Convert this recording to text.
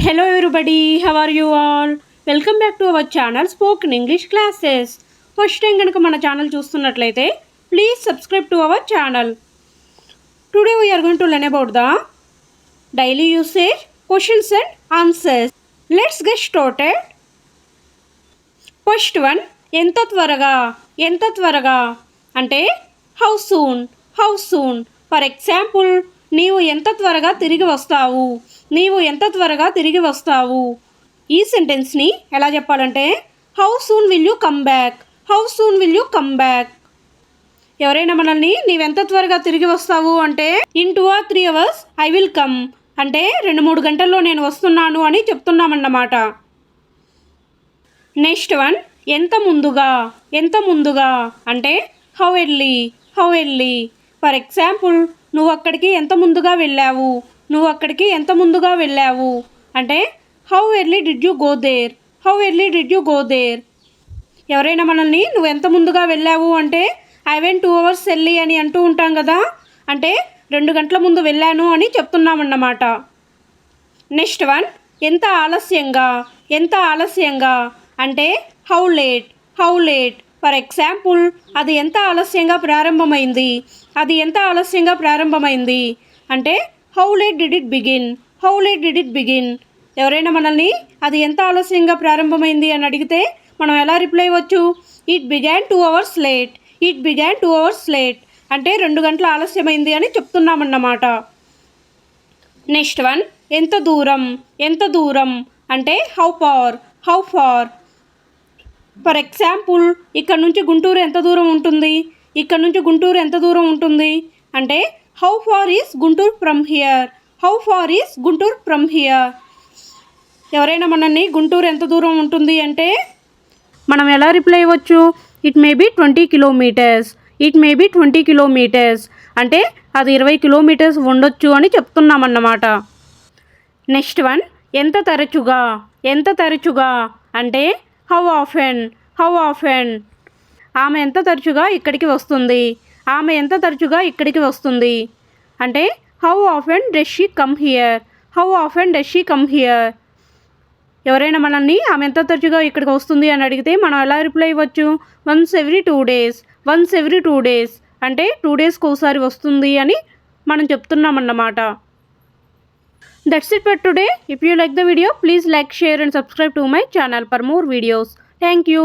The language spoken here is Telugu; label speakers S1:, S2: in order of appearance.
S1: Hello everybody, how are you all? Welcome back to our channel Spoken English Classes. First time ganaka mana channel చూస్తున్నట్లయితే please subscribe to our channel. Today we are going to learn about the daily usage questions and answers. Let's get started. First one, ఎంత త్వరగా అంటే how soon. For example, నీవు ఎంత త్వరగా తిరిగి వస్తావు ఈ సెంటెన్స్ని ఎలా చెప్పాలంటే how soon will you come back ఎవరైనా మనల్ని నీవెంత త్వరగా తిరిగి వస్తావు అంటే in 2 or 3 hours I will come అంటే 2-3 గంటల్లో నేను వస్తున్నాను అని చెప్తున్నామన్నమాట. నెక్స్ట్ వన్, ఎంత ముందుగా అంటే హౌ ఎర్లీ. ఫర్ ఎగ్జాంపుల్, నువ్వు అక్కడికి ఎంత ముందుగా వెళ్ళావు అంటే how early did you go there. ఎవరైనా మనల్ని నువ్వు ఎంత ముందుగా వెళ్ళావు అంటే ఐ వెంట్ 2 hours ఎర్లీ అని అంటూ ఉంటాం కదా, అంటే 2 గంటల ముందు వెళ్ళాను అని చెప్తున్నామన్నమాట. నెక్స్ట్ వన్, ఎంత ఆలస్యంగా అంటే హౌ లేట్. ఫర్ ఎగ్జాంపుల్, అది ఎంత ఆలస్యంగా ప్రారంభమైంది అంటే how late did it begin. ఎవరైనా మనల్ని అది ఎంత ఆలస్యంగా ప్రారంభమైంది అని అడిగితే మనం ఎలా రిప్లై ఇవ్వచ్చు, ఇట్ బిగాన్ 2 hours లేట్ అంటే 2 గంటల ఆలస్యమైంది అని చెప్తున్నామన్నమాట. నెక్స్ట్ వన్, ఎంత దూరం అంటే హౌ ఫార్. ఫర్ ఎగ్జాంపుల్, ఇక్కడ నుంచి గుంటూరు ఎంత దూరం ఉంటుంది అంటే how far is Guntur from here. ఎవరైనా మనల్ని గుంటూరు ఎంత దూరం ఉంటుంది అంటే మనం ఎలా రిప్లై ఇవ్వచ్చు, ఇట్ మే బీ 20 kilometers అంటే అది 20 kilometers ఉండొచ్చు అని చెప్తున్నామన్నమాట. నెక్స్ట్ వన్, ఎంత తరచుగా అంటే హౌ ఆఫెన్. ఆమె ఎంత తరచుగా ఇక్కడికి వస్తుంది అంటే how often does she come here. ఎవరైనా మనల్ని ఆమె ఎంత తరచుగా ఇక్కడికి వస్తుంది అని అడిగితే మనం ఎలా రిప్లై ఇవ్వచ్చు, వన్స్ ఎవ్రీ 2 days అంటే 2 daysకి ఒకసారి వస్తుంది అని మనం చెప్తున్నామన్నమాట. That's it for today. If you like the video, please like, share and subscribe to my channel for more videos. Thank you.